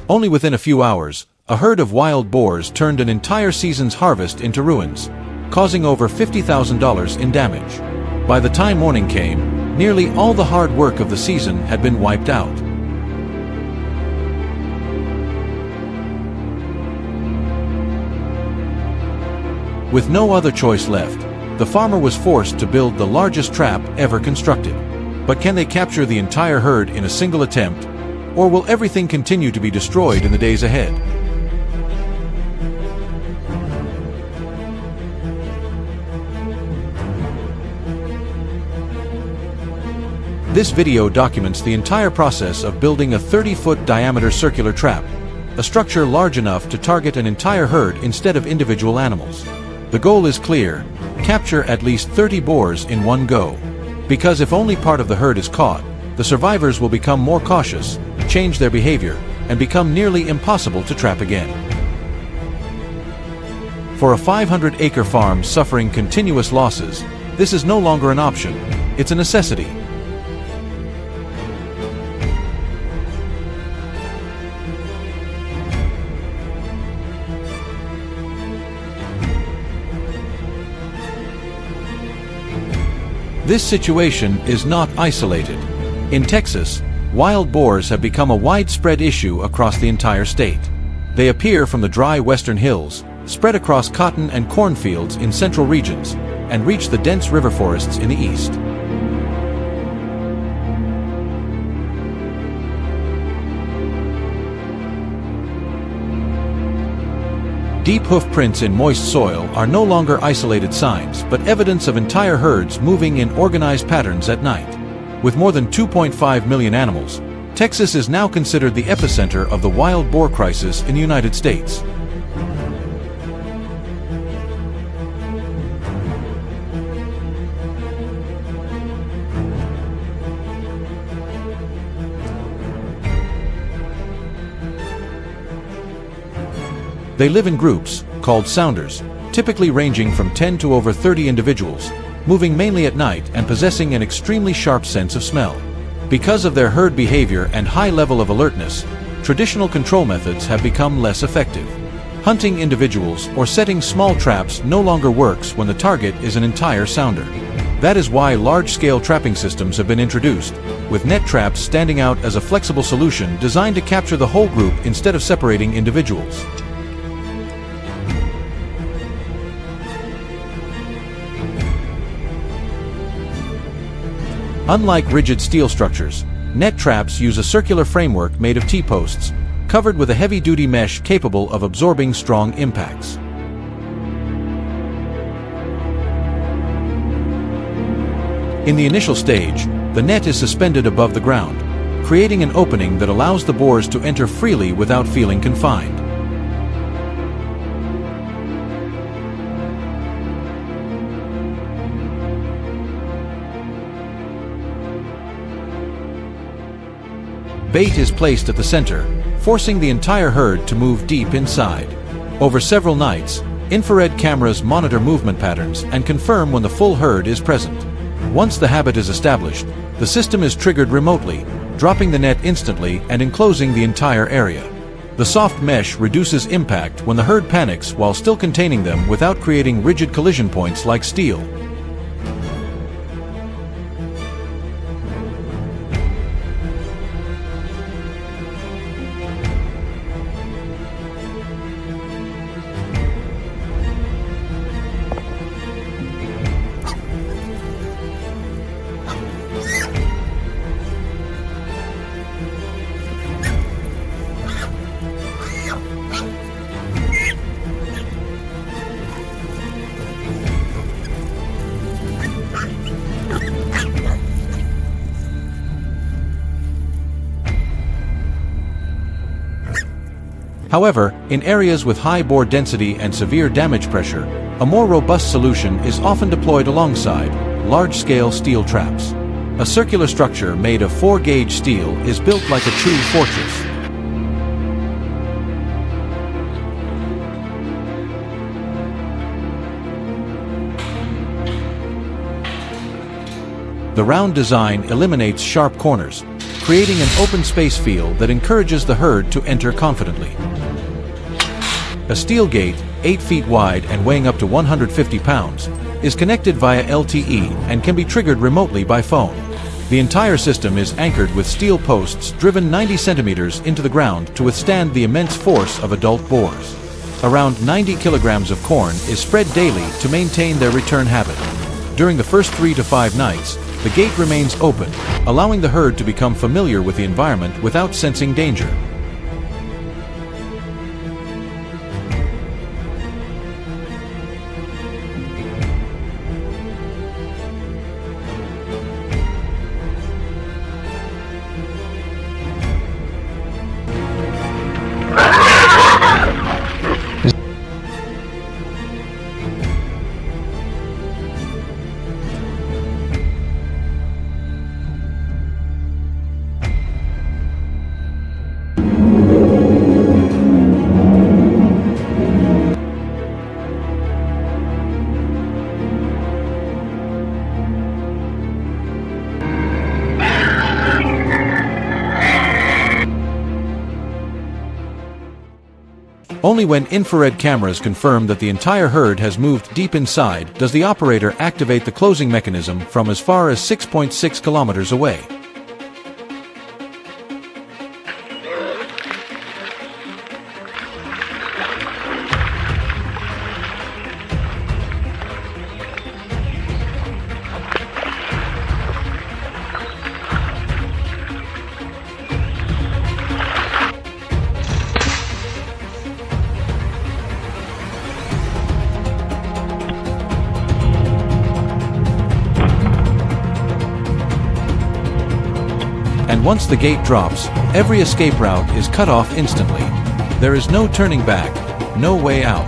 Only within a few hours, a herd of wild boars turned an entire season's harvest into ruins, causing over $50,000 in damage. By the time morning came, nearly all the hard work of the season had been wiped out. With no other choice left, the farmer was forced to build the largest trap ever constructed. But can they capture the entire herd in a single attempt? Or will everything continue to be destroyed in the days ahead? This video documents the entire process of building a 30-foot diameter circular trap, a structure large enough to target an entire herd instead of individual animals. The goal is clear: capture at least 30 boars in one go. Because if only part of the herd is caught, the survivors will become more cautious, change their behavior, and become nearly impossible to trap again. For a 500-acre farm suffering continuous losses, this is no longer an option, it's a necessity. This situation is not isolated. In Texas, wild boars have become a widespread issue across the entire state. They appear from the dry western hills, spread across cotton and cornfields in central regions, and reach the dense river forests in the east. Deep hoof prints in moist soil are no longer isolated signs, but evidence of entire herds moving in organized patterns at night. With more than 2.5 million animals, Texas is now considered the epicenter of the wild boar crisis in the United States. They live in groups, called sounders, typically ranging from 10 to over 30 individuals, moving mainly at night and possessing an extremely sharp sense of smell. Because of their herd behavior and high level of alertness, traditional control methods have become less effective. Hunting individuals or setting small traps no longer works when the target is an entire sounder. That is why large-scale trapping systems have been introduced, with net traps standing out as a flexible solution designed to capture the whole group instead of separating individuals. Unlike rigid steel structures, net traps use a circular framework made of T-posts, covered with a heavy-duty mesh capable of absorbing strong impacts. In the initial stage, the net is suspended above the ground, creating an opening that allows the boars to enter freely without feeling confined. Bait is placed at the center, forcing the entire herd to move deep inside. Over several nights, infrared cameras monitor movement patterns and confirm when the full herd is present. Once the habit is established, the system is triggered remotely, dropping the net instantly and enclosing the entire area. The soft mesh reduces impact when the herd panics while still containing them without creating rigid collision points like steel. However, in areas with high boar density and severe damage pressure, a more robust solution is often deployed alongside large-scale steel traps. A circular structure made of 4-gauge steel is built like a true fortress. The round design eliminates sharp corners, creating an open space feel that encourages the herd to enter confidently. A steel gate, 8 feet wide and weighing up to 150 pounds, is connected via LTE and can be triggered remotely by phone. The entire system is anchored with steel posts driven 90 centimeters into the ground to withstand the immense force of adult boars. Around 90 kilograms of corn is spread daily to maintain their return habit. During the first 3 to 5 nights, the gate remains open, allowing the herd to become familiar with the environment without sensing danger. Only when infrared cameras confirm that the entire herd has moved deep inside does the operator activate the closing mechanism from as far as 6.6 kilometers away. And once the gate drops, every escape route is cut off instantly. There is no turning back, no way out.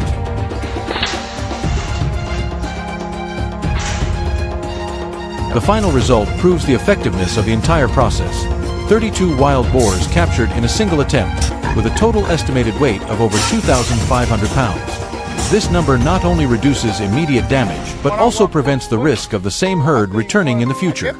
The final result proves the effectiveness of the entire process. 32 wild boars captured in a single attempt, with a total estimated weight of over 2,500 pounds. This number not only reduces immediate damage, but also prevents the risk of the same herd returning in the future.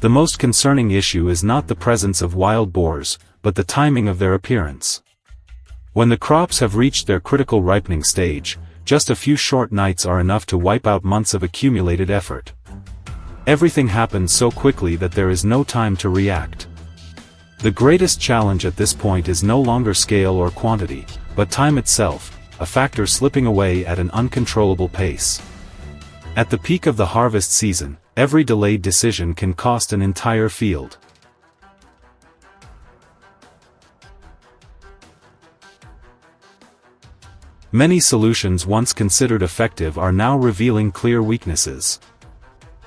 The most concerning issue is not the presence of wild boars, but the timing of their appearance. When the crops have reached their critical ripening stage, just a few short nights are enough to wipe out months of accumulated effort. Everything happens so quickly that there is no time to react. The greatest challenge at this point is no longer scale or quantity, but time itself, a factor slipping away at an uncontrollable pace. At the peak of the harvest season, every delayed decision can cost an entire field. Many solutions once considered effective are now revealing clear weaknesses.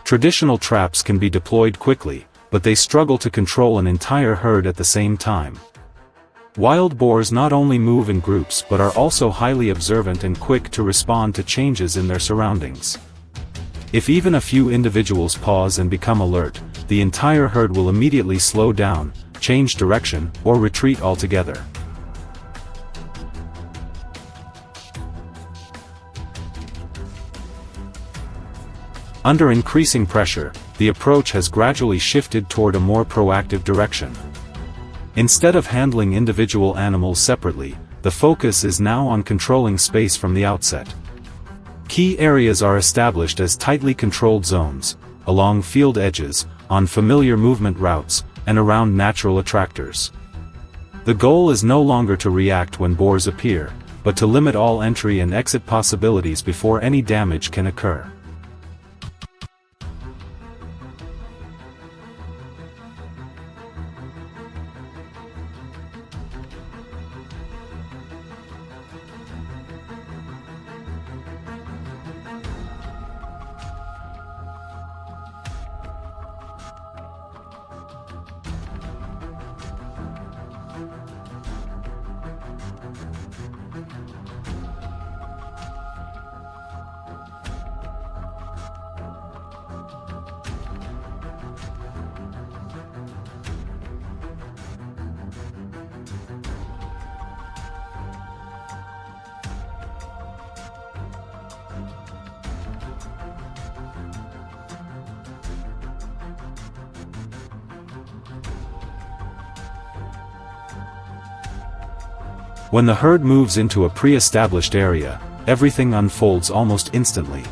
Traditional traps can be deployed quickly, but they struggle to control an entire herd at the same time. Wild boars not only move in groups but are also highly observant and quick to respond to changes in their surroundings. If even a few individuals pause and become alert, the entire herd will immediately slow down, change direction, or retreat altogether. Under increasing pressure, the approach has gradually shifted toward a more proactive direction. Instead of handling individual animals separately, the focus is now on controlling space from the outset. Key areas are established as tightly controlled zones, along field edges, on familiar movement routes, and around natural attractors. The goal is no longer to react when boars appear, but to limit all entry and exit possibilities before any damage can occur. When the herd moves into a pre-established area, everything unfolds almost instantly.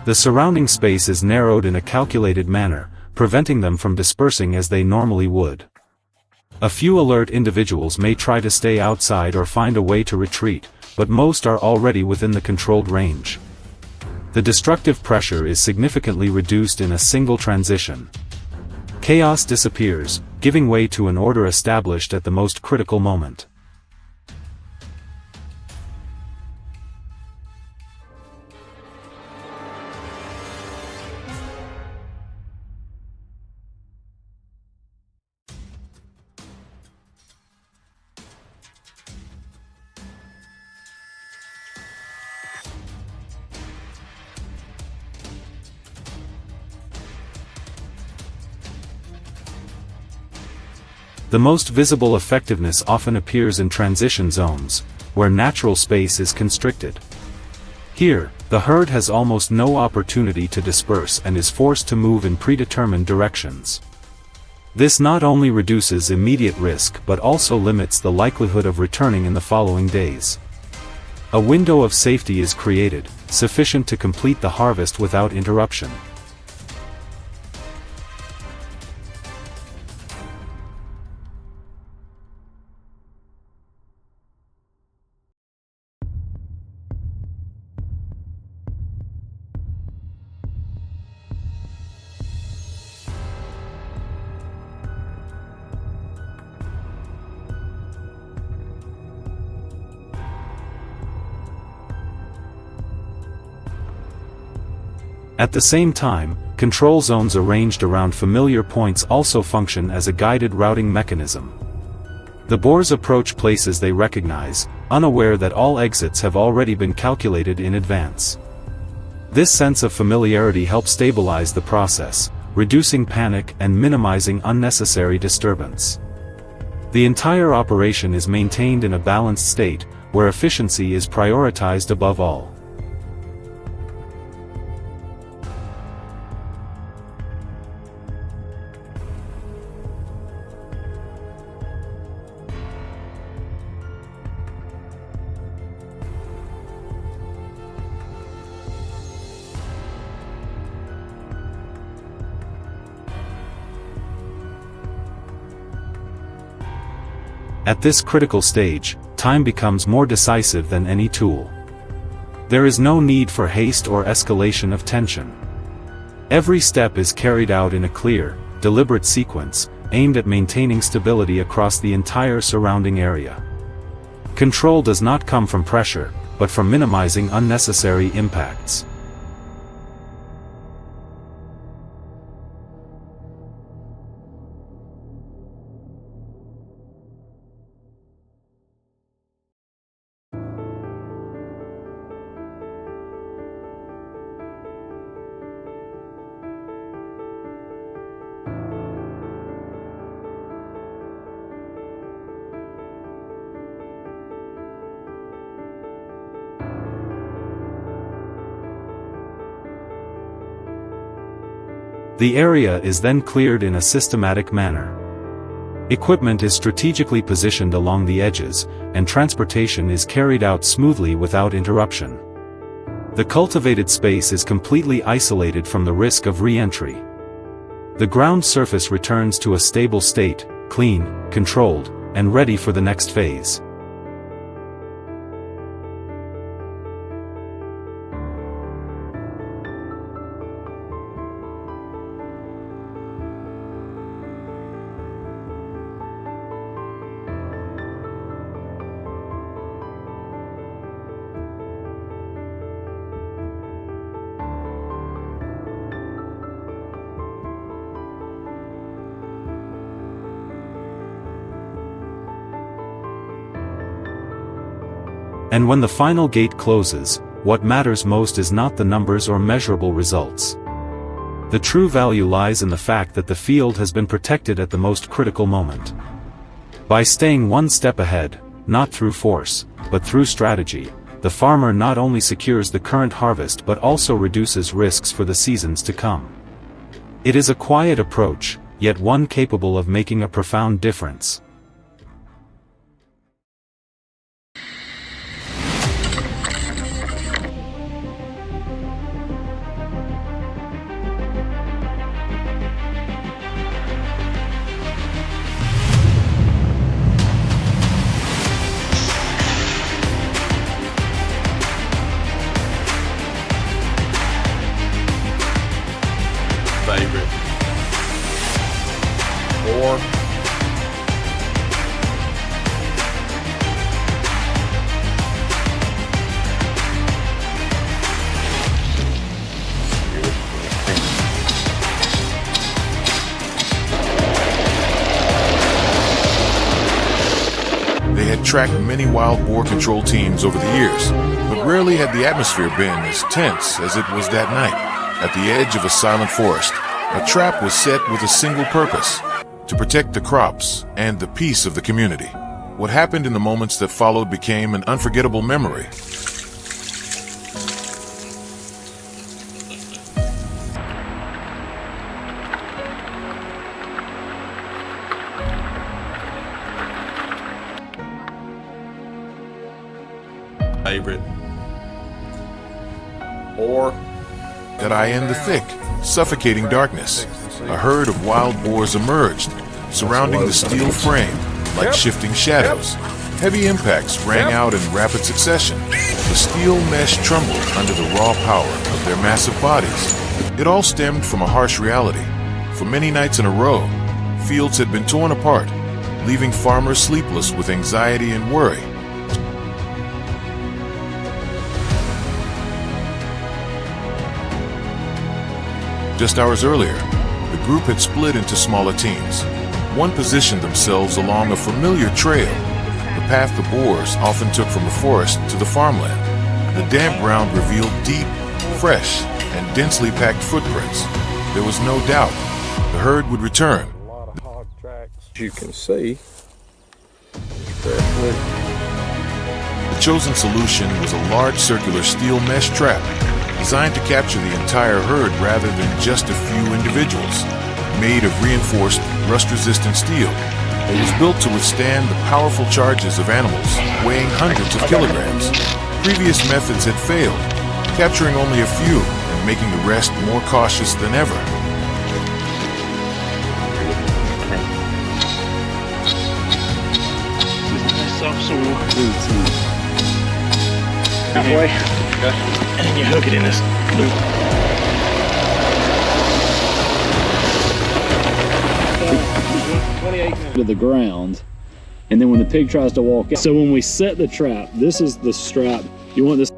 The surrounding space is narrowed in a calculated manner, preventing them from dispersing as they normally would. A few alert individuals may try to stay outside or find a way to retreat, but most are already within the controlled range. The destructive pressure is significantly reduced in a single transition. Chaos disappears, giving way to an order established at the most critical moment. The most visible effectiveness often appears in transition zones, where natural space is constricted. Here, the herd has almost no opportunity to disperse and is forced to move in predetermined directions. This not only reduces immediate risk but also limits the likelihood of returning in the following days. A window of safety is created, sufficient to complete the harvest without interruption. At the same time, control zones arranged around familiar points also function as a guided routing mechanism. The boars approach places they recognize, unaware that all exits have already been calculated in advance. This sense of familiarity helps stabilize the process, reducing panic and minimizing unnecessary disturbance. The entire operation is maintained in a balanced state, where efficiency is prioritized above all. At this critical stage, time becomes more decisive than any tool. There is no need for haste or escalation of tension. Every step is carried out in a clear, deliberate sequence, aimed at maintaining stability across the entire surrounding area. Control does not come from pressure, but from minimizing unnecessary impacts. The area is then cleared in a systematic manner. Equipment is strategically positioned along the edges, and transportation is carried out smoothly without interruption. The cultivated space is completely isolated from the risk of re-entry. The ground surface returns to a stable state, clean, controlled, and ready for the next phase. And when the final gate closes, what matters most is not the numbers or measurable results. The true value lies in the fact that the field has been protected at the most critical moment. By staying one step ahead, not through force, but through strategy, the farmer not only secures the current harvest but also reduces risks for the seasons to come. It is a quiet approach, yet one capable of making a profound difference. Favorite. Boar. They had tracked many wild boar control teams over the years, but rarely had the atmosphere been as tense as it was that night. At the edge of a silent forest, a trap was set with a single purpose: to protect the crops and the peace of the community. What happened in the moments that followed became an unforgettable memory. Favorite. Boar. That I in the thick, suffocating darkness, a herd of wild boars emerged, surrounding the steel frame like shifting shadows. Heavy impacts rang out in rapid succession. The steel mesh trembled under the raw power of their massive bodies. It all stemmed from a harsh reality. For many nights in a row, fields had been torn apart, leaving farmers sleepless with anxiety and worry. Just hours earlier, the group had split into smaller teams. One positioned themselves along a familiar trail, the path the boars often took from the forest to the farmland. The damp ground revealed deep, fresh, and densely packed footprints. There was no doubt the herd would return. A lot of hog tracks. As you can see, The chosen solution was a large circular steel mesh trap, designed to capture the entire herd rather than just a few individuals. Made of reinforced, rust-resistant steel, it was built to withstand the powerful charges of animals weighing hundreds of kilograms. Previous methods had failed, capturing only a few and making the rest more cautious than ever. Halfway, and then you hook it in this loop. To the ground, and then when the pig tries to walk out. So when we set the trap, this is the strap. You want this.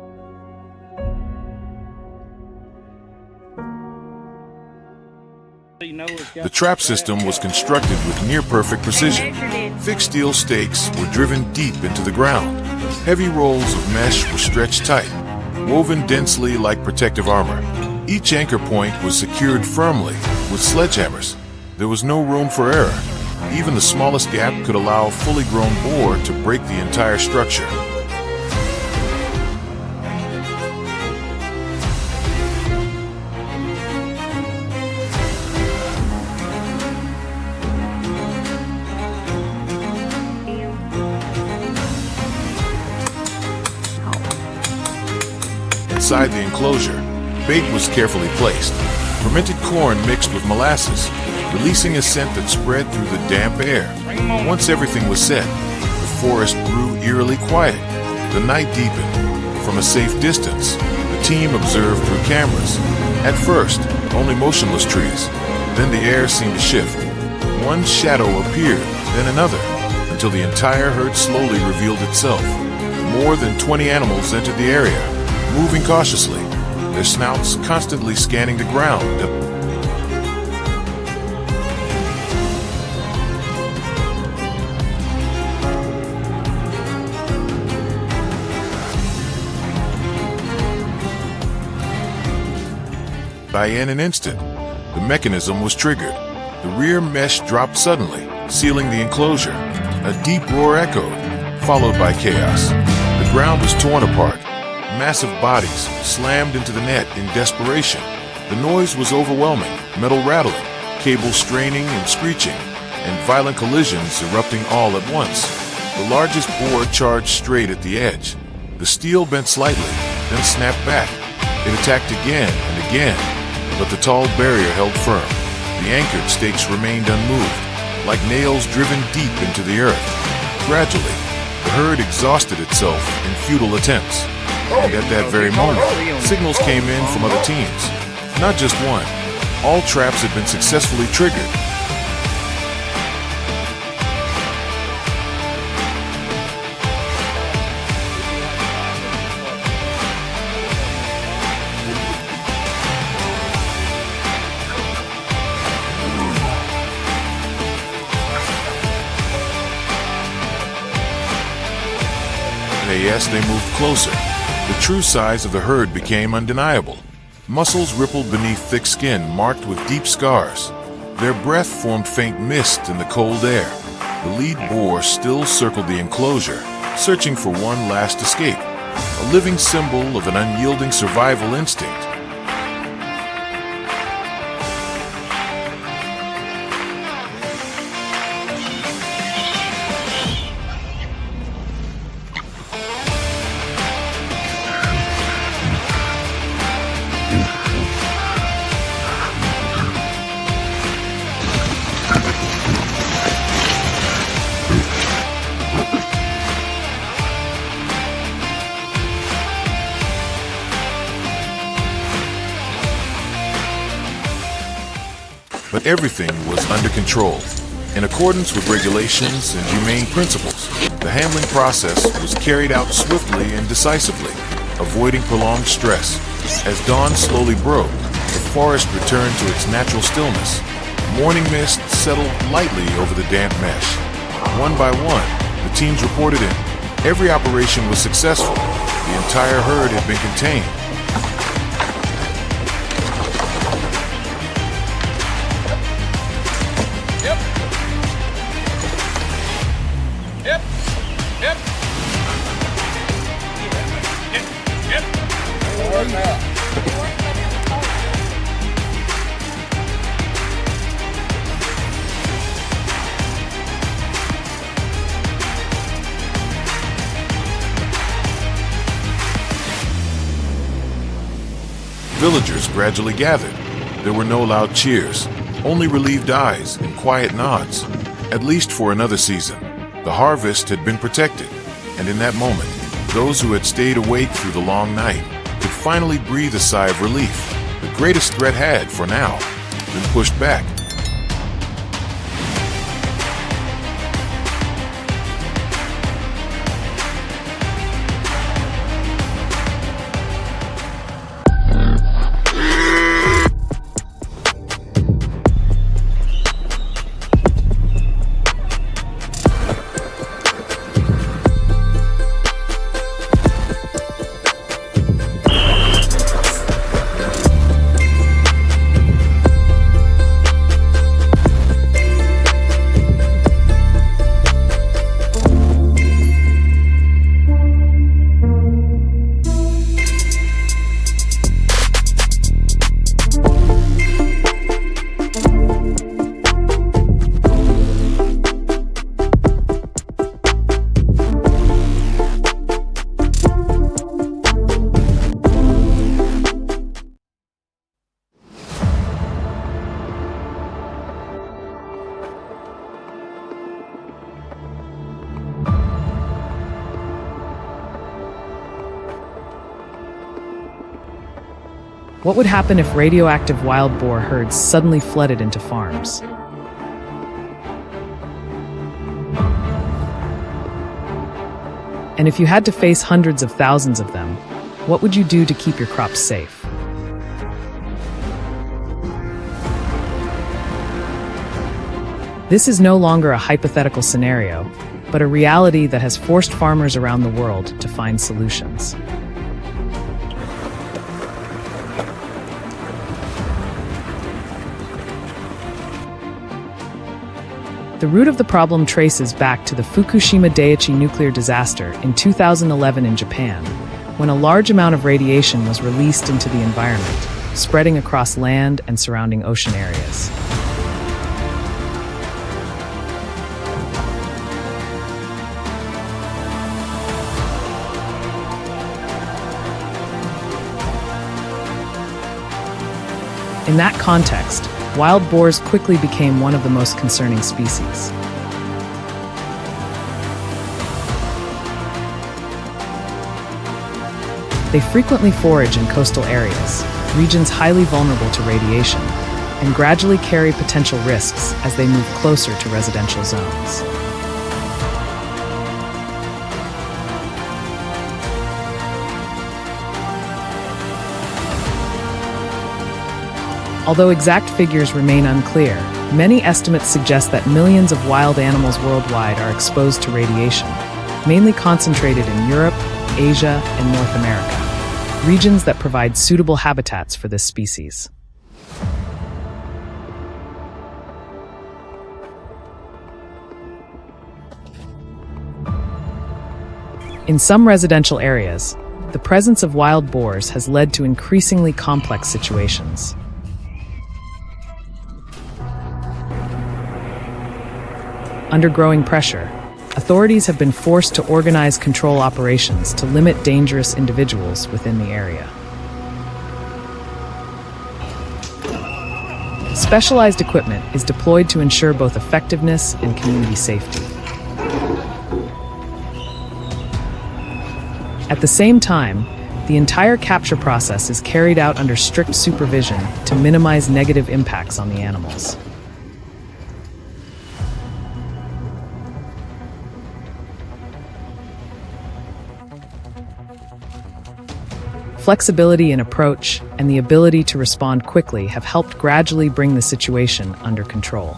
The trap system was constructed with near-perfect precision. Thick steel stakes were driven deep into the ground. Heavy rolls of mesh were stretched tight, woven densely like protective armor. Each anchor point was secured firmly with sledgehammers. There was no room for error. Even the smallest gap could allow a fully grown boar to break the entire structure. Inside the enclosure, bait was carefully placed. Fermented corn mixed with molasses, releasing a scent that spread through the damp air. Once everything was set, the forest grew eerily quiet. The night deepened. From a safe distance, the team observed through cameras. At first, only motionless trees. Then the air seemed to shift. One shadow appeared, then another, until the entire herd slowly revealed itself. More than 20 animals entered the area, moving cautiously, their snouts constantly scanning the ground. In an instant, the mechanism was triggered. The rear mesh dropped suddenly, sealing the enclosure. A deep roar echoed, followed by chaos. The ground was torn apart. Massive bodies slammed into the net in desperation. The noise was overwhelming, metal rattling, cables straining and screeching, and violent collisions erupting all at once. The largest boar charged straight at the edge. The steel bent slightly, then snapped back. It attacked again and again, but the tall barrier held firm. The anchored stakes remained unmoved, like nails driven deep into the earth. Gradually, the herd exhausted itself in futile attempts. And at that very moment, signals came in from other teams. Not just one. All traps had been successfully triggered. As they moved closer, the true size of the herd became undeniable. Muscles rippled beneath thick skin marked with deep scars. Their breath formed faint mist in the cold air. The lead boar still circled the enclosure, searching for one last escape, a living symbol of an unyielding survival instinct. But everything was under control. In accordance with regulations and humane principles, the handling process was carried out swiftly and decisively, avoiding prolonged stress. As dawn slowly broke, the forest returned to its natural stillness. Morning mist settled lightly over the damp mesh. One by one, the teams reported in. Every operation was successful. The entire herd had been contained. Villagers gradually gathered. There were no loud cheers, only relieved eyes and quiet nods. At least for another season, the harvest had been protected, and in that moment, those who had stayed awake through the long night could finally breathe a sigh of relief. The greatest threat had, for now, been pushed back. What would happen if radioactive wild boar herds suddenly flooded into farms? And if you had to face hundreds of thousands of them, what would you do to keep your crops safe? This is no longer a hypothetical scenario, but a reality that has forced farmers around the world to find solutions. The root of the problem traces back to the Fukushima Daiichi nuclear disaster in 2011 in Japan, when a large amount of radiation was released into the environment, spreading across land and surrounding ocean areas. In that context, wild boars quickly became one of the most concerning species. They frequently forage in coastal areas, regions highly vulnerable to radiation, and gradually carry potential risks as they move closer to residential zones. Although exact figures remain unclear, many estimates suggest that millions of wild animals worldwide are exposed to radiation, mainly concentrated in Europe, Asia, and North America, regions that provide suitable habitats for this species. In some residential areas, the presence of wild boars has led to increasingly complex situations. Under growing pressure, authorities have been forced to organize control operations to limit dangerous individuals within the area. Specialized equipment is deployed to ensure both effectiveness and community safety. At the same time, the entire capture process is carried out under strict supervision to minimize negative impacts on the animals. Flexibility in approach and the ability to respond quickly have helped gradually bring the situation under control.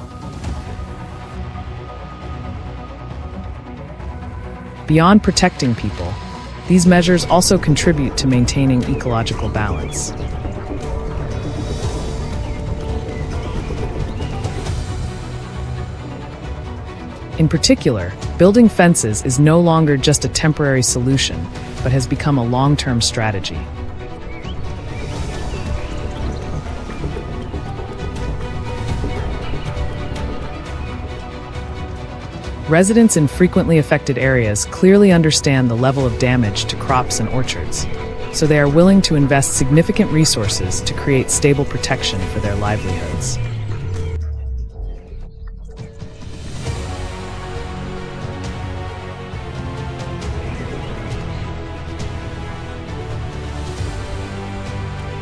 Beyond protecting people, these measures also contribute to maintaining ecological balance. In particular, building fences is no longer just a temporary solution, but has become a long-term strategy. Residents in frequently affected areas clearly understand the level of damage to crops and orchards, so they are willing to invest significant resources to create stable protection for their livelihoods.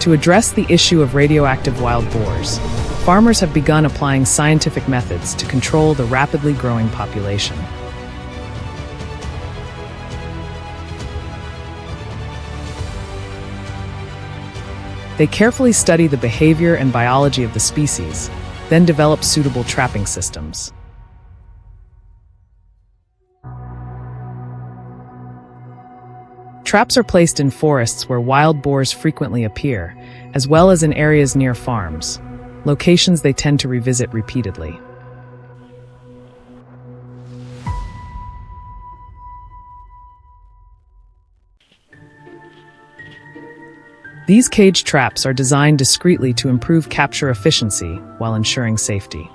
To address the issue of radioactive wild boars, farmers have begun applying scientific methods to control the rapidly growing population. They carefully study the behavior and biology of the species, then develop suitable trapping systems. Traps are placed in forests where wild boars frequently appear, as well as in areas near farms, locations they tend to revisit repeatedly. These cage traps are designed discreetly to improve capture efficiency while ensuring safety.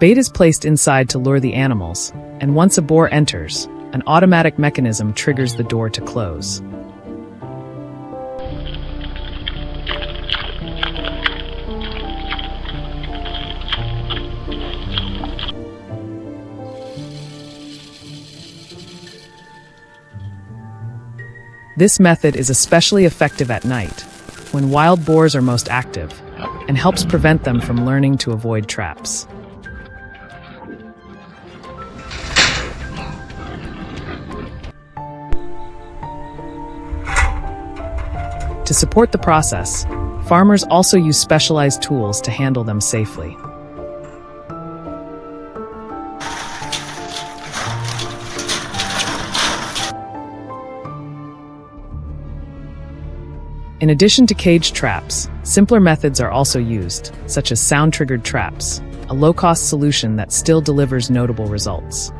Bait is placed inside to lure the animals, and once a boar enters, an automatic mechanism triggers the door to close. This method is especially effective at night, when wild boars are most active, and helps prevent them from learning to avoid traps. To support the process, farmers also use specialized tools to handle them safely. In addition to cage traps, simpler methods are also used, such as sound-triggered traps, a low-cost solution that still delivers notable results.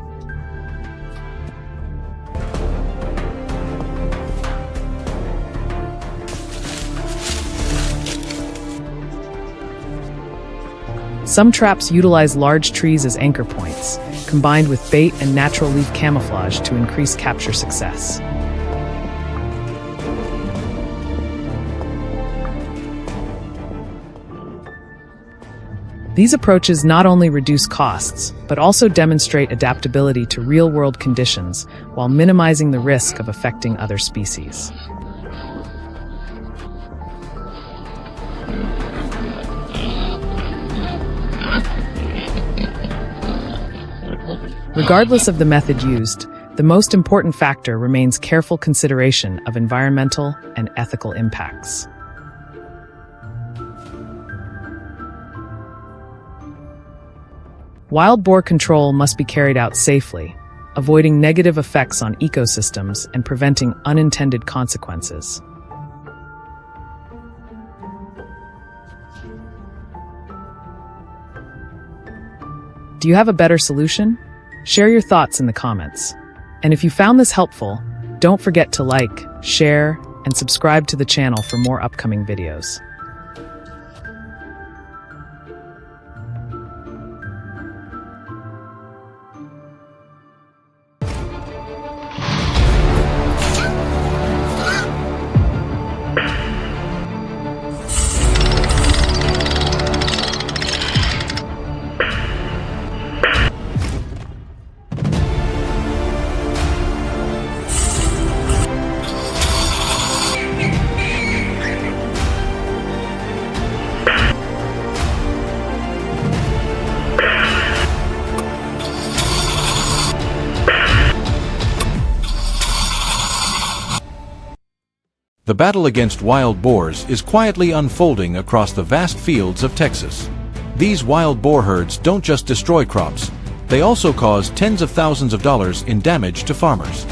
Some traps utilize large trees as anchor points, combined with bait and natural leaf camouflage to increase capture success. These approaches not only reduce costs, but also demonstrate adaptability to real-world conditions while minimizing the risk of affecting other species. Regardless of the method used, the most important factor remains careful consideration of environmental and ethical impacts. Wild boar control must be carried out safely, avoiding negative effects on ecosystems and preventing unintended consequences. Do you have a better solution? Share your thoughts in the comments. And if you found this helpful, don't forget to like, share, and subscribe to the channel for more upcoming videos. The battle against wild boars is quietly unfolding across the vast fields of Texas. These wild boar herds don't just destroy crops, they also cause tens of thousands of dollars in damage to farmers.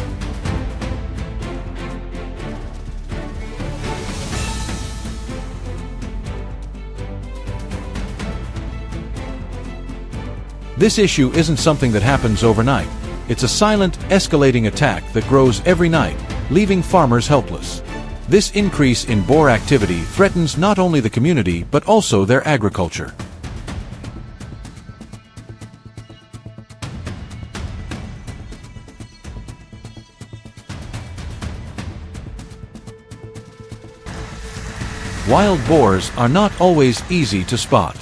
This issue isn't something that happens overnight. It's a silent, escalating attack that grows every night, leaving farmers helpless. This increase in boar activity threatens not only the community but also their agriculture. Wild boars are not always easy to spot.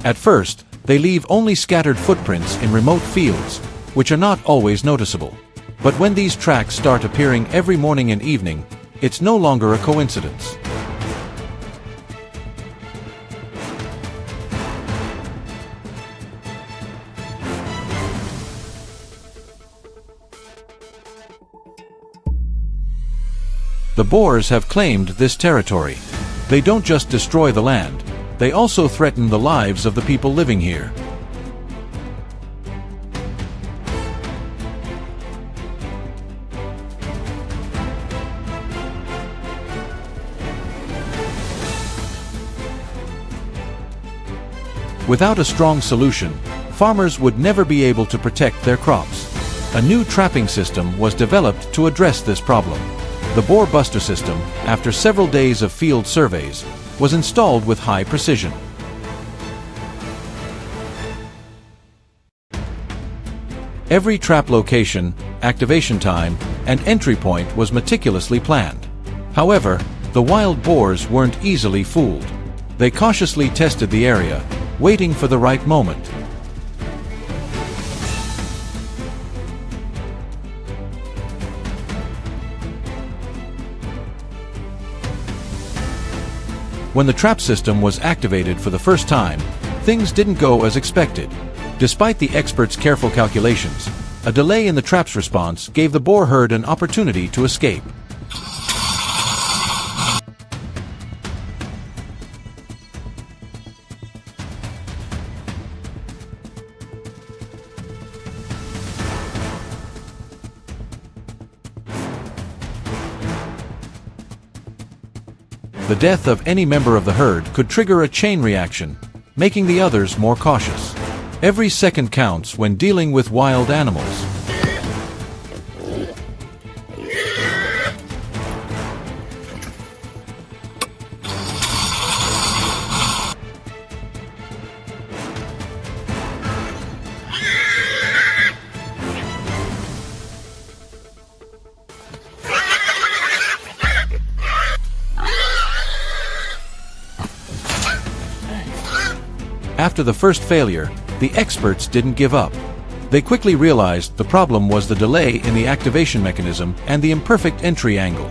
At first, they leave only scattered footprints in remote fields, which are not always noticeable. But when these tracks start appearing every morning and evening, it's no longer a coincidence. The boars have claimed this territory. They don't just destroy the land, they also threaten the lives of the people living here. Without a strong solution, farmers would never be able to protect their crops. A new trapping system was developed to address this problem. The Boar Buster system, after several days of field surveys, was installed with high precision. Every trap location, activation time, and entry point was meticulously planned. However, the wild boars weren't easily fooled. They cautiously tested the area, waiting for the right moment. When the trap system was activated for the first time, things didn't go as expected. Despite the experts' careful calculations, a delay in the trap's response gave the boar herd an opportunity to escape. The death of any member of the herd could trigger a chain reaction, making the others more cautious. Every second counts when dealing with wild animals. After the first failure, the experts didn't give up. They quickly realized the problem was the delay in the activation mechanism and the imperfect entry angle.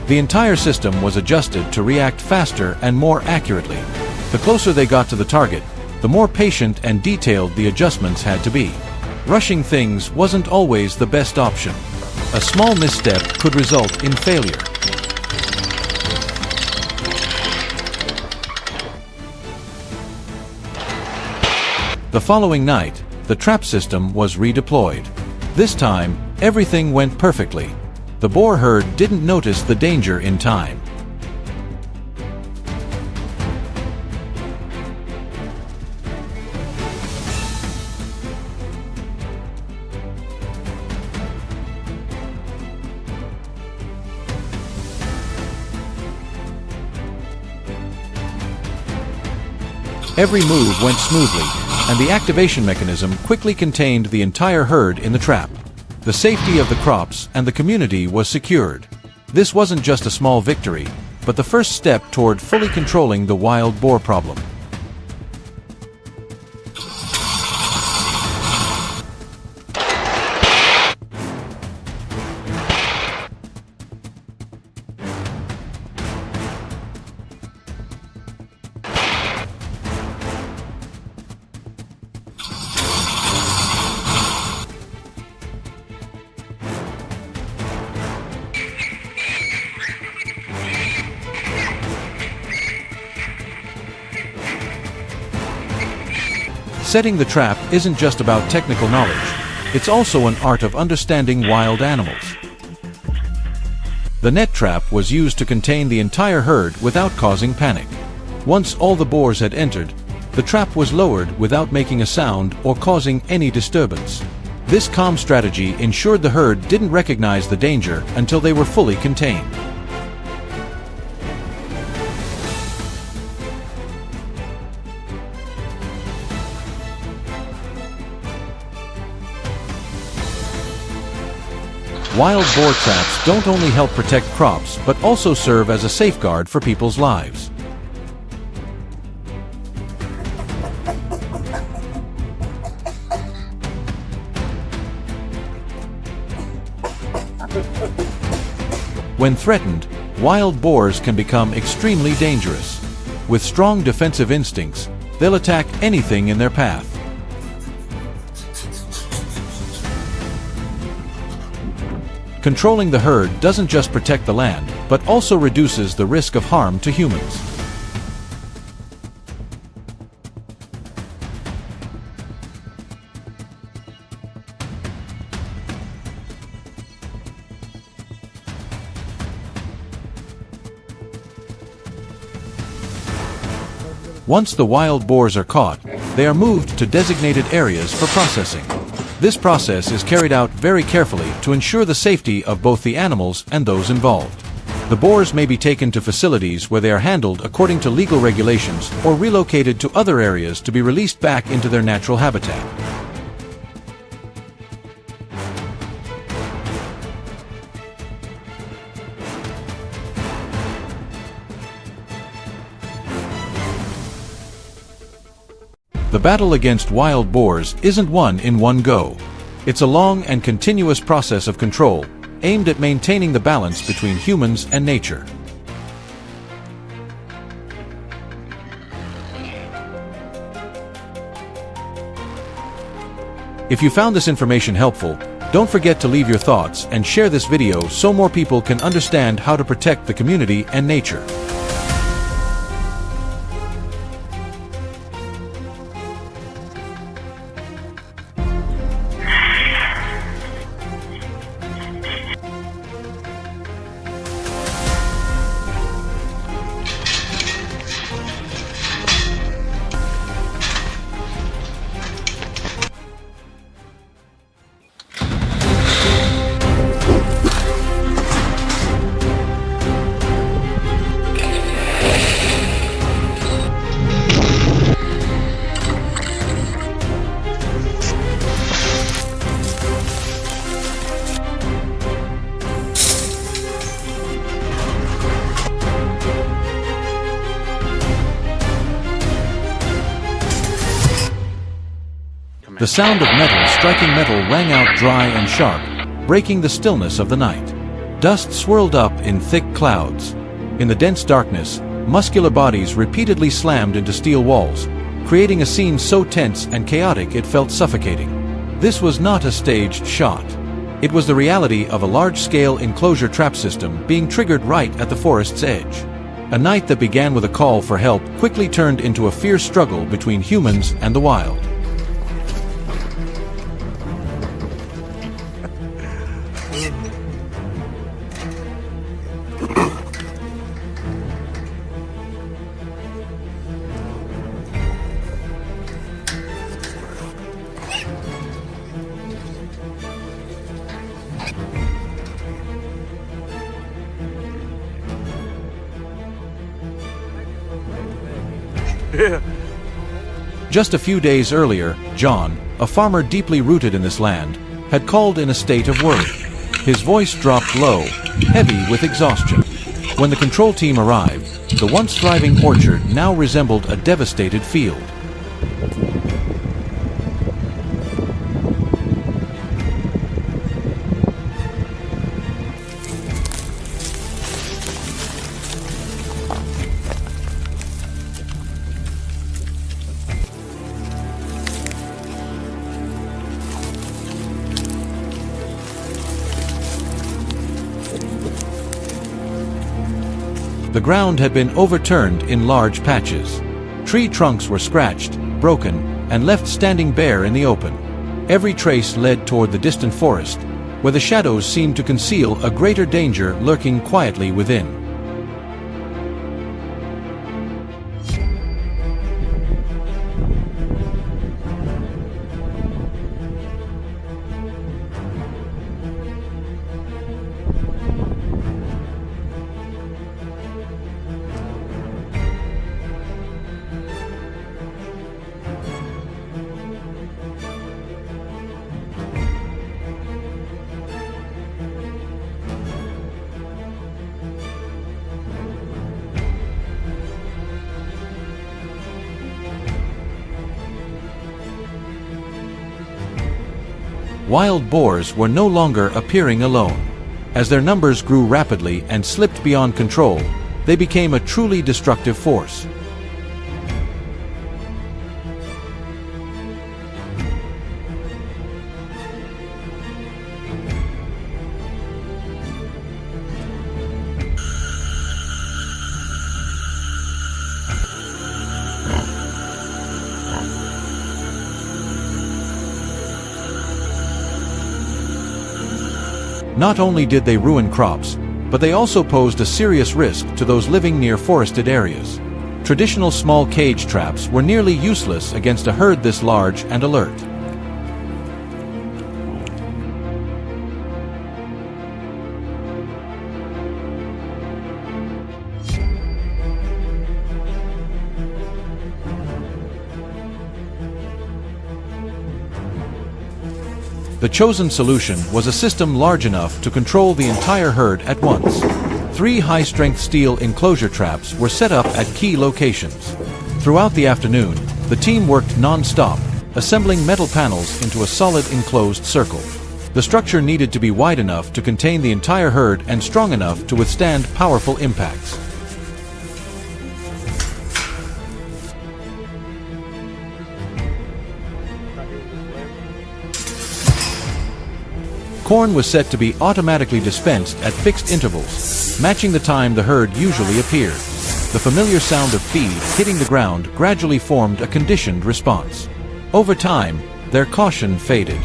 The entire system was adjusted to react faster and more accurately. The closer they got to the target, the more patient and detailed the adjustments had to be. Rushing things wasn't always the best option. A small misstep could result in failure. The following night, the trap system was redeployed. This time, everything went perfectly. The boar herd didn't notice the danger in time. Every move went smoothly, and the activation mechanism quickly contained the entire herd in the trap. The safety of the crops and the community was secured. This wasn't just a small victory, but the first step toward fully controlling the wild boar problem. Setting the trap isn't just about technical knowledge, it's also an art of understanding wild animals. The net trap was used to contain the entire herd without causing panic. Once all the boars had entered, the trap was lowered without making a sound or causing any disturbance. This calm strategy ensured the herd didn't recognize the danger until they were fully contained. Wild boar traps don't only help protect crops, but also serve as a safeguard for people's lives. When threatened, wild boars can become extremely dangerous. With strong defensive instincts, they'll attack anything in their path. Controlling the herd doesn't just protect the land, but also reduces the risk of harm to humans. Once the wild boars are caught, they are moved to designated areas for processing. This process is carried out very carefully to ensure the safety of both the animals and those involved. The boars may be taken to facilities where they are handled according to legal regulations or relocated to other areas to be released back into their natural habitat. The battle against wild boars isn't won in one go. It's a long and continuous process of control, aimed at maintaining the balance between humans and nature. If you found this information helpful, don't forget to leave your thoughts and share this video so more people can understand how to protect the community and nature. The sound of metal striking metal rang out dry and sharp, breaking the stillness of the night. Dust swirled up in thick clouds. In the dense darkness, muscular bodies repeatedly slammed into steel walls, creating a scene so tense and chaotic it felt suffocating. This was not a staged shot. It was the reality of a large-scale enclosure trap system being triggered right at the forest's edge. A night that began with a call for help quickly turned into a fierce struggle between humans and the wild. Just a few days earlier, John, a farmer deeply rooted in this land, had called in a state of worry. His voice dropped low, heavy with exhaustion. When the control team arrived, the once thriving orchard now resembled a devastated field. The ground had been overturned in large patches. Tree trunks were scratched, broken, and left standing bare in the open. Every trace led toward the distant forest, where the shadows seemed to conceal a greater danger lurking quietly within. Wild boars were no longer appearing alone. As their numbers grew rapidly and slipped beyond control, they became a truly destructive force. Not only did they ruin crops, but they also posed a serious risk to those living near forested areas. Traditional small cage traps were nearly useless against a herd this large and alert. The chosen solution was a system large enough to control the entire herd at once. 3 high-strength steel enclosure traps were set up at key locations. Throughout the afternoon, The team worked non-stop, assembling metal panels into a solid enclosed circle. The structure needed to be wide enough to contain the entire herd and strong enough to withstand powerful impacts. Corn was set to be automatically dispensed at fixed intervals, matching the time the herd usually appeared. The familiar sound of feed hitting the ground gradually formed a conditioned response. Over time, their caution faded.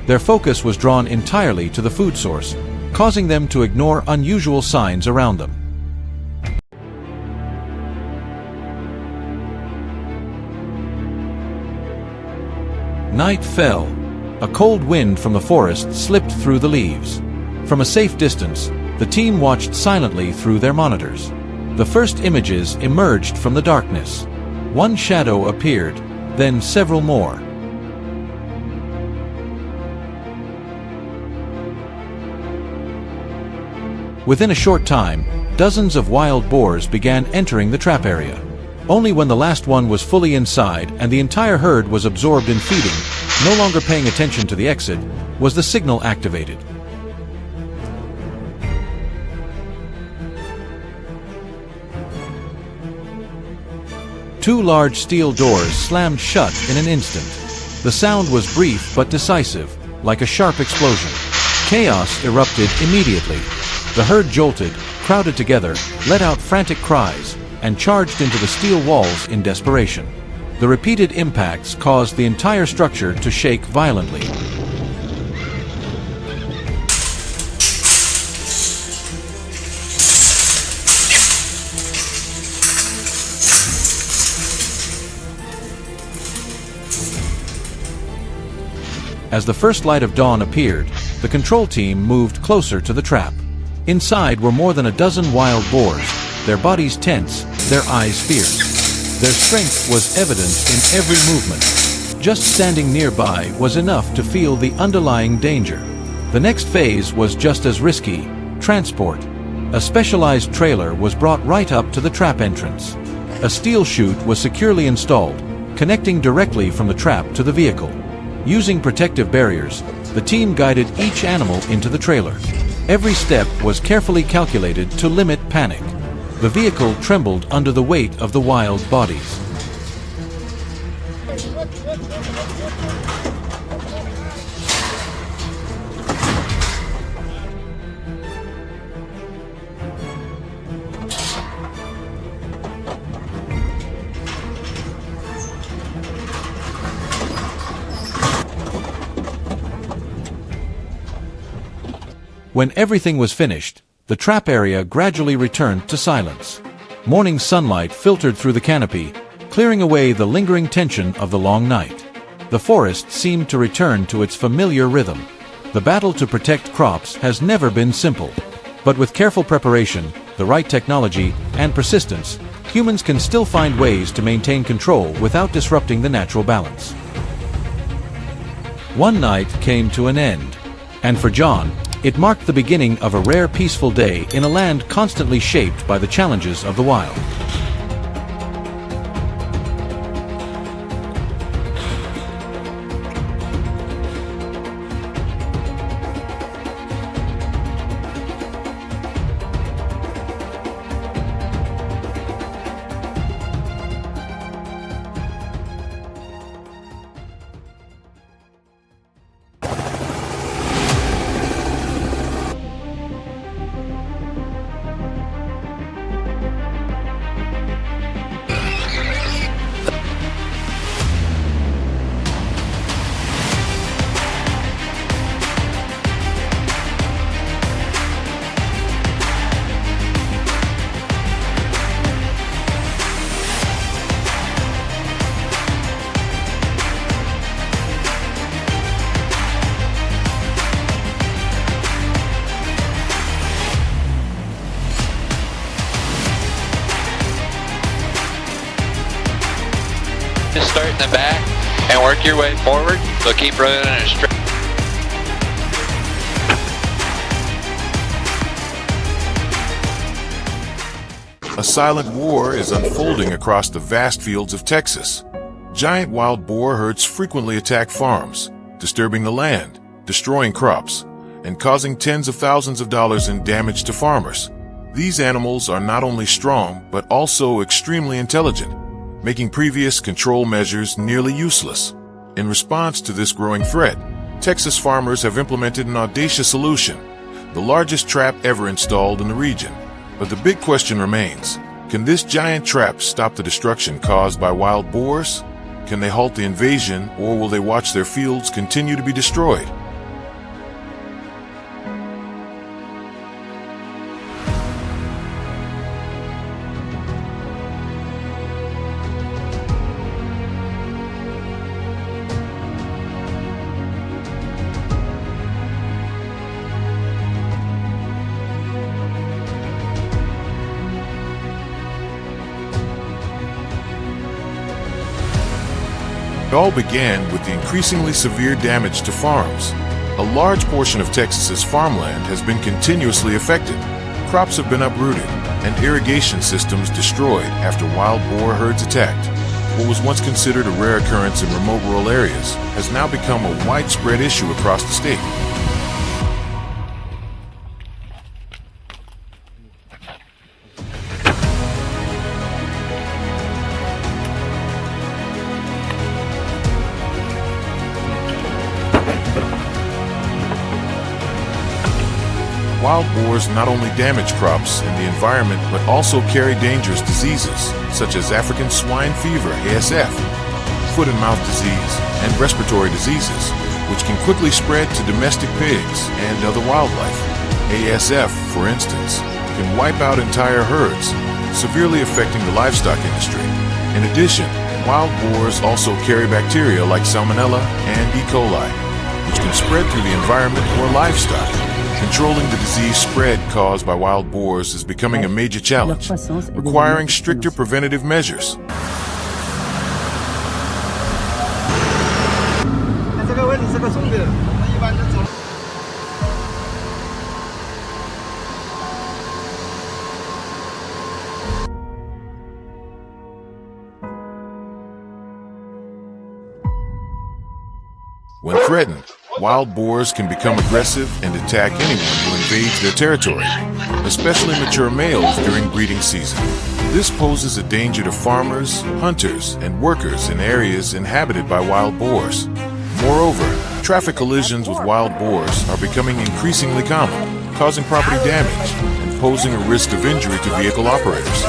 Their focus was drawn entirely to the food source, causing them to ignore unusual signs around them. Night fell. A cold wind from the forest slipped through the leaves. From a safe distance, the team watched silently through their monitors. The first images emerged from the darkness. One shadow appeared, then several more. Within a short time, dozens of wild boars began entering the trap area. Only when the last one was fully inside and the entire herd was absorbed in feeding, no longer paying attention to the exit, was the signal activated. Two large steel doors slammed shut in an instant. The sound was brief but decisive, like a sharp explosion. Chaos erupted immediately. The herd jolted, crowded together, let out frantic cries, and charged into the steel walls in desperation. The repeated impacts caused the entire structure to shake violently. As the first light of dawn appeared, the control team moved closer to the trap. Inside were more than a dozen wild boars, their bodies tense, their eyes fierce. Their strength was evident in every movement. Just standing nearby was enough to feel the underlying danger. The next phase was just as risky: transport. A specialized trailer was brought right up to the trap entrance. A steel chute was securely installed, connecting directly from the trap to the vehicle. Using protective barriers, the team guided each animal into the trailer. Every step was carefully calculated to limit panic. The vehicle trembled under the weight of the wild bodies. When everything was finished, the trap area gradually returned to silence. Morning sunlight filtered through the canopy, clearing away the lingering tension of the long night. The forest seemed to return to its familiar rhythm. The battle to protect crops has never been simple. But with careful preparation, the right technology, and persistence, humans can still find ways to maintain control without disrupting the natural balance. One night came to an end. And for John, it marked the beginning of a rare peaceful day in a land constantly shaped by the challenges of the wild. Just start in the back and work your way forward. So keep running in a straight. A silent war is unfolding across the vast fields of Texas. Giant wild boar herds frequently attack farms, disturbing the land, destroying crops, and causing tens of thousands of dollars in damage to farmers. These animals are not only strong, but also extremely intelligent, making previous control measures nearly useless. In response to this growing threat, Texas farmers have implemented an audacious solution, the largest trap ever installed in the region. But the big question remains, can this giant trap stop the destruction caused by wild boars? Can they halt the invasion, or will they watch their fields continue to be destroyed? It all began with the increasingly severe damage to farms. A large portion of Texas's farmland has been continuously affected. Crops have been uprooted, and irrigation systems destroyed after wild boar herds attacked. What was once considered a rare occurrence in remote rural areas has now become a widespread issue across the state. Wild boars not only damage crops and the environment, but also carry dangerous diseases, such as African swine fever, ASF, foot and mouth disease, and respiratory diseases, which can quickly spread to domestic pigs and other wildlife. ASF, for instance, can wipe out entire herds, severely affecting the livestock industry. In addition, wild boars also carry bacteria like Salmonella and E. coli, which can spread through the environment or livestock. Controlling the disease spread caused by wild boars is becoming a major challenge, requiring stricter preventative measures. When threatened, wild boars can become aggressive and attack anyone who invades their territory, especially mature males during breeding season. This poses a danger to farmers, hunters, and workers in areas inhabited by wild boars. Moreover, traffic collisions with wild boars are becoming increasingly common, causing property damage and posing a risk of injury to vehicle operators.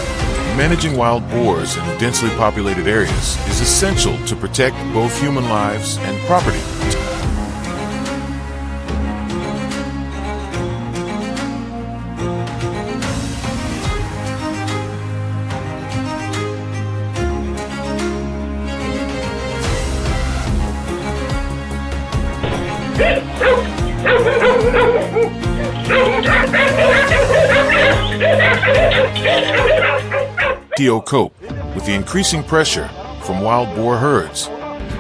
Managing wild boars in densely populated areas is essential to protect both human lives and property. Cope with the increasing pressure from wild boar herds.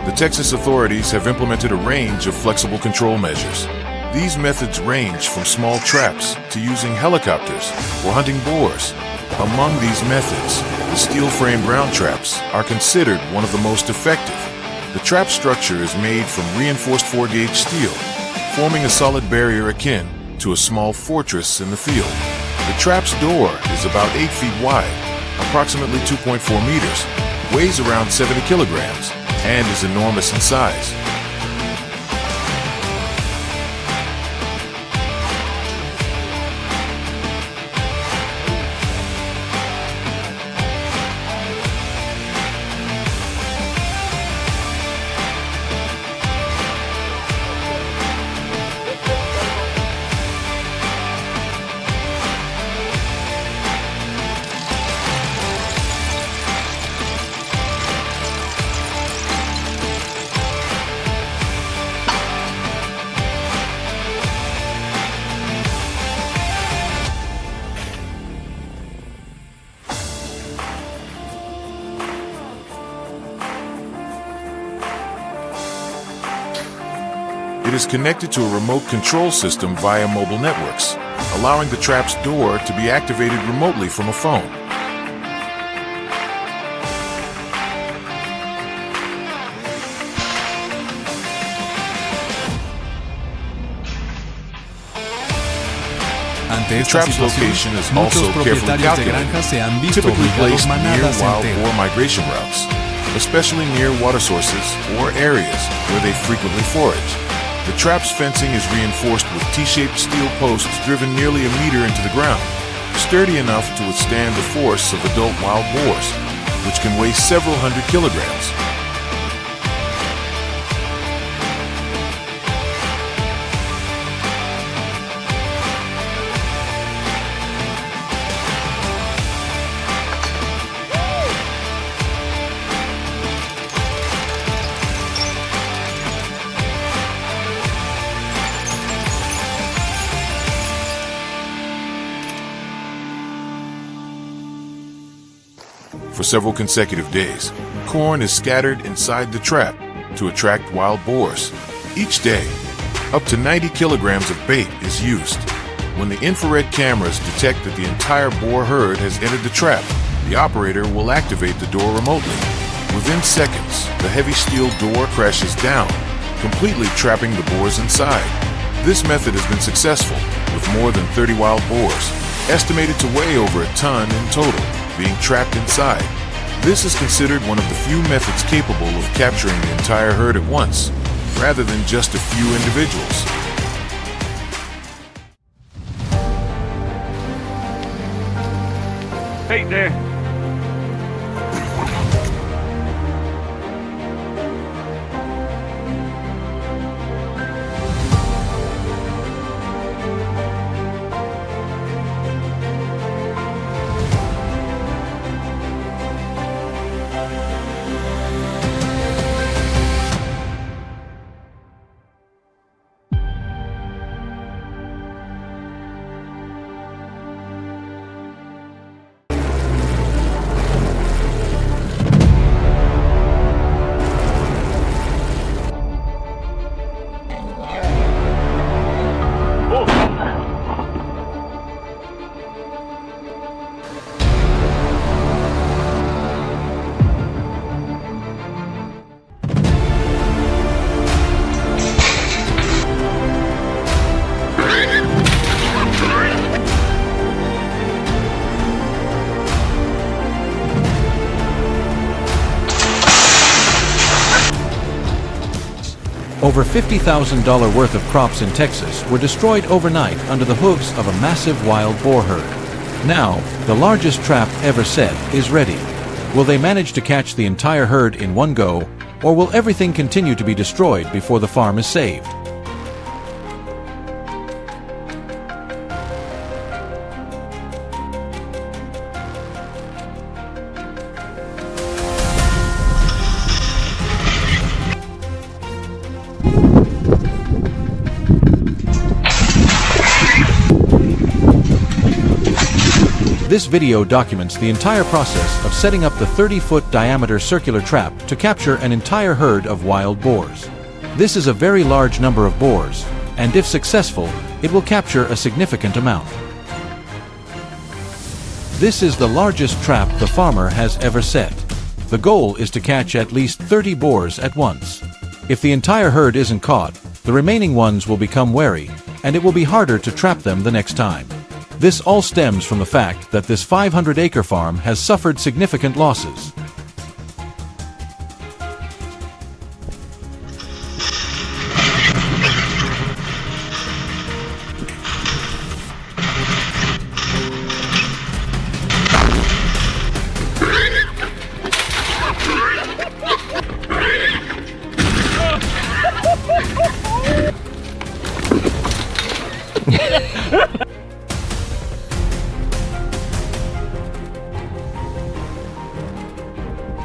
The Texas authorities have implemented a range of flexible control measures. These methods range from small traps to using helicopters or hunting boars. Among these methods, the steel-frame ground traps are considered one of the most effective. The trap structure is made from reinforced 4-gauge steel, forming a solid barrier akin to a small fortress in the field. The trap's door is about 8 feet wide, approximately 2.4 meters, weighs around 70 kilograms, and is enormous in size. It is connected to a remote control system via mobile networks, allowing the trap's door to be activated remotely from a phone. The esta trap's situación, location is muchos also carefully propietarios de calculated, granjas se han visto typically obligados placed near manadas wild enteras. boar migration routes, especially near water sources or areas where they frequently forage. The trap's fencing is reinforced with T-shaped steel posts driven nearly a meter into the ground, sturdy enough to withstand the force of adult wild boars, which can weigh several hundred kilograms. For several consecutive days, corn is scattered inside the trap to attract wild boars. Each day, up to 90 kilograms of bait is used. When the infrared cameras detect that the entire boar herd has entered the trap, the operator will activate the door remotely. Within seconds, the heavy steel door crashes down, completely trapping the boars inside. This method has been successful, with more than 30 wild boars, estimated to weigh over a ton in total, being trapped inside. This is considered one of the few methods capable of capturing the entire herd at once, rather than just a few individuals. Hey there. Over $50,000 worth of crops in Texas were destroyed overnight under the hooves of a massive wild boar herd. Now, the largest trap ever set is ready. Will they manage to catch the entire herd in one go, or will everything continue to be destroyed before the farm is saved? This video documents the entire process of setting up the 30-foot diameter circular trap to capture an entire herd of wild boars. This is a very large number of boars, and if successful, it will capture a significant amount. This is the largest trap the farmer has ever set. The goal is to catch at least 30 boars at once. If the entire herd isn't caught, the remaining ones will become wary, and it will be harder to trap them the next time. This all stems from the fact that this 500-acre farm has suffered significant losses.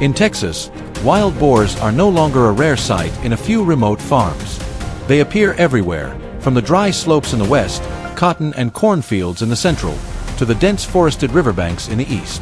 In Texas, wild boars are no longer a rare sight in a few remote farms. They appear everywhere, from the dry slopes in the west, cotton and cornfields in the central, to the dense forested riverbanks in the east.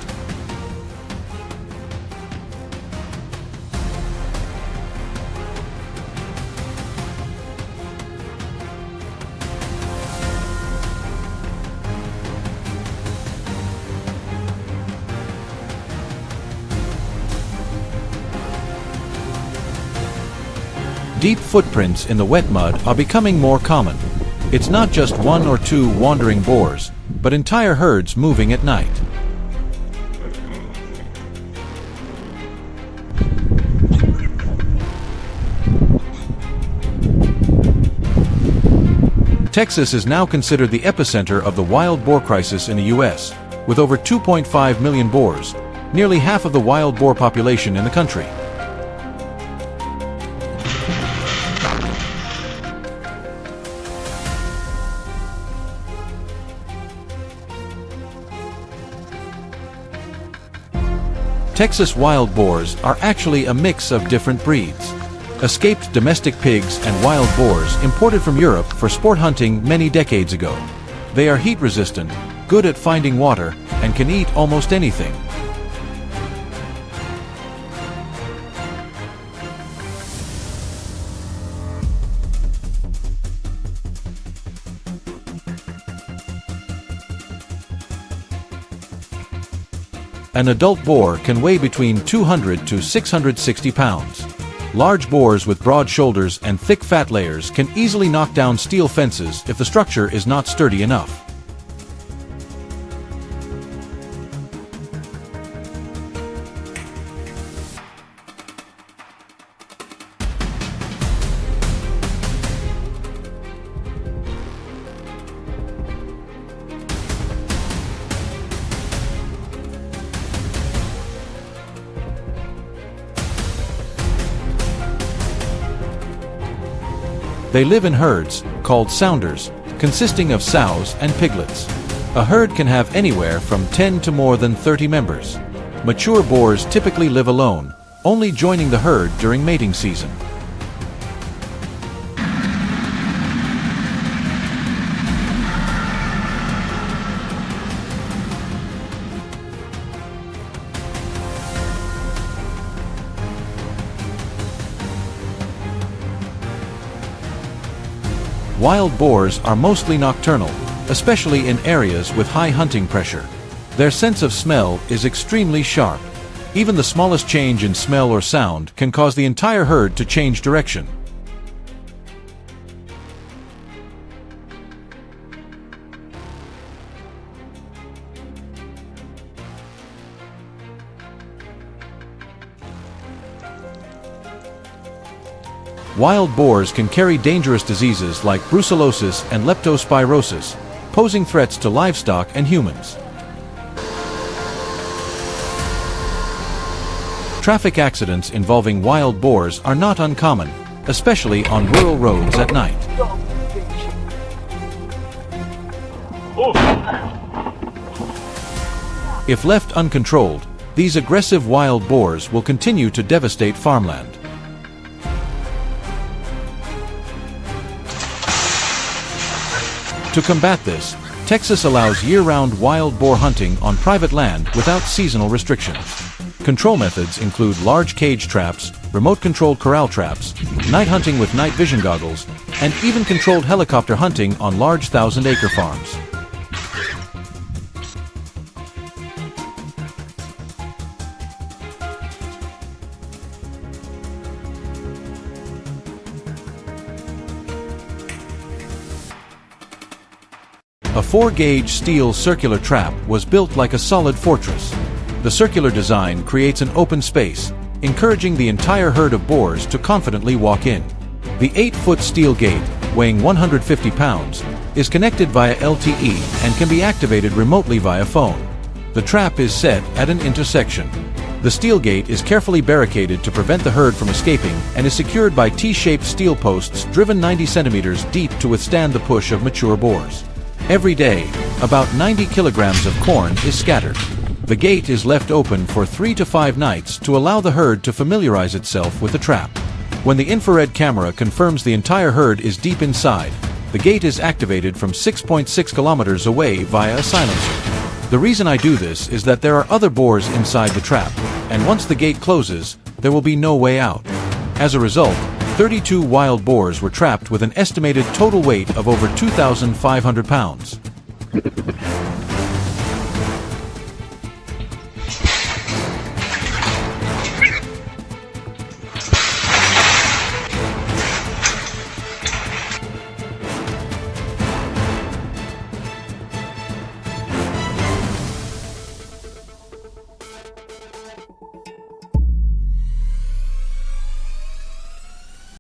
Deep footprints in the wet mud are becoming more common. It's not just one or two wandering boars, but entire herds moving at night. Texas is now considered the epicenter of the wild boar crisis in the U.S., with over 2.5 million boars, nearly half of the wild boar population in the country. Texas wild boars are actually a mix of different breeds. Escaped domestic pigs and wild boars imported from Europe for sport hunting many decades ago. They are heat-resistant, good at finding water, and can eat almost anything. An adult boar can weigh between 200 to 660 pounds. Large boars with broad shoulders and thick fat layers can easily knock down steel fences if the structure is not sturdy enough. They live in herds, called sounders, consisting of sows and piglets. A herd can have anywhere from 10 to more than 30 members. Mature boars typically live alone, only joining the herd during mating season. Wild boars are mostly nocturnal, especially in areas with high hunting pressure. Their sense of smell is extremely sharp. Even the smallest change in smell or sound can cause the entire herd to change direction. Wild boars can carry dangerous diseases like brucellosis and leptospirosis, posing threats to livestock and humans. Traffic accidents involving wild boars are not uncommon, especially on rural roads at night. If left uncontrolled, these aggressive wild boars will continue to devastate farmland. To combat this, Texas allows year-round wild boar hunting on private land without seasonal restrictions. Control methods include large cage traps, remote-controlled corral traps, night hunting with night vision goggles, and even controlled helicopter hunting on large 1,000-acre farms. A 4-gauge steel circular trap was built like a solid fortress. The circular design creates an open space, encouraging the entire herd of boars to confidently walk in. The 8-foot steel gate, weighing 150 pounds, is connected via LTE and can be activated remotely via phone. The trap is set at an intersection. The steel gate is carefully barricaded to prevent the herd from escaping and is secured by T-shaped steel posts driven 90 centimeters deep to withstand the push of mature boars. Every day, about 90 kilograms of corn is scattered. The gate is left open for 3 to 5 nights to allow the herd to familiarize itself with the trap. When the infrared camera confirms the entire herd is deep inside, the gate is activated from 6.6 kilometers away via a silencer. The reason I do this is that there are other boars inside the trap, and once the gate closes, there will be no way out. As a result, 32 wild boars were trapped with an estimated total weight of over 2,500 pounds.